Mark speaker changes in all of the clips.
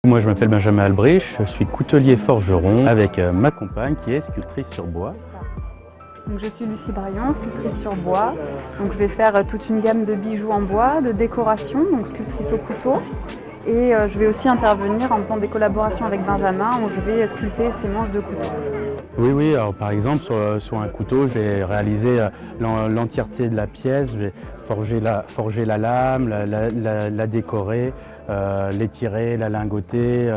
Speaker 1: Moi je m'appelle Benjamin Albrich, je suis coutelier forgeron avec ma compagne qui est sculptrice sur bois.
Speaker 2: Donc, je suis Lucie Braillon, sculptrice sur bois. Donc, je vais faire toute une gamme de bijoux en bois, de décoration, donc sculptrice au couteau. Et je vais aussi intervenir en faisant des collaborations avec Benjamin où je vais sculpter ses manches de couteau.
Speaker 1: Oui, alors par exemple sur un couteau, je vais réaliser l'entièreté de la pièce, je vais forger la lame, la décorer, l'étirer, la lingoter,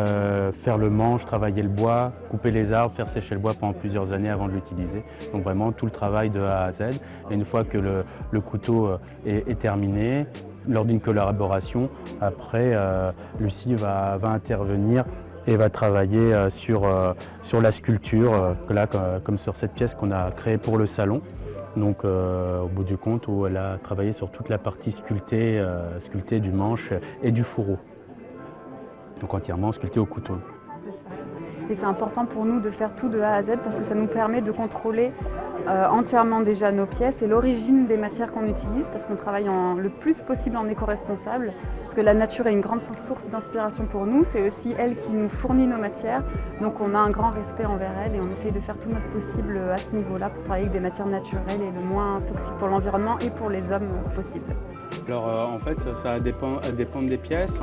Speaker 1: faire le manche, travailler le bois, couper les arbres, faire sécher le bois pendant plusieurs années avant de l'utiliser. Donc vraiment tout le travail de A à Z. Et une fois que le couteau est terminé, lors d'une collaboration, après Lucie va intervenir et va travailler sur la sculpture, là, comme sur cette pièce qu'on a créée pour le salon. Donc au bout du compte, où elle a travaillé sur toute la partie sculptée du manche et du fourreau. Donc entièrement sculpté au couteau.
Speaker 2: Et c'est important pour nous de faire tout de A à Z parce que ça nous permet de contrôler entièrement déjà nos pièces et l'origine des matières qu'on utilise parce qu'on travaille le plus possible en éco-responsable. Parce que la nature est une grande source d'inspiration pour nous, c'est aussi elle qui nous fournit nos matières. Donc on a un grand respect envers elle et on essaye de faire tout notre possible à ce niveau-là pour travailler avec des matières naturelles et le moins toxiques pour l'environnement et pour les hommes possible.
Speaker 1: Alors en fait ça dépend des pièces.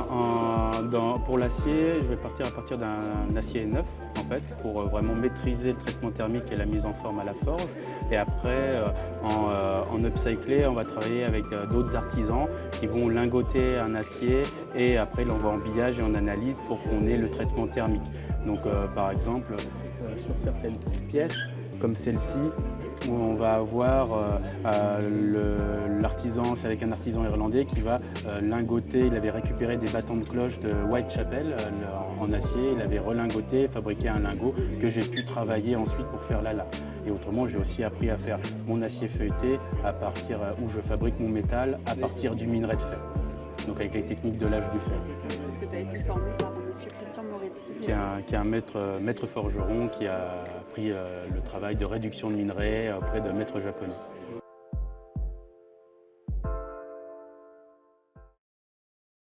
Speaker 1: Pour l'acier, je vais partir à partir d'un acier neuf en fait, pour vraiment maîtriser le traitement thermique et la mise en forme à la forge. Et après en upcyclé, on va travailler avec d'autres artisans qui vont lingoter un acier et après l'envoie en billage et en analyse pour qu'on ait le traitement thermique. Donc par exemple sur certaines pièces comme celle-ci, où on va avoir l'artisan, c'est avec un artisan irlandais qui va lingoter. Il avait récupéré des battants de cloche de Whitechapel en acier, il avait relingoté, fabriqué un lingot que j'ai pu travailler ensuite pour faire la lame. Et autrement, j'ai aussi appris à faire mon acier feuilleté à partir où je fabrique mon métal à partir du minerai de fer. Donc avec les techniques de l'âge du fer.
Speaker 2: Est-ce que tu as été formé par M. Christian Moretti
Speaker 1: qui est un maître forgeron qui a appris le travail de réduction de minerai auprès de maîtres japonais.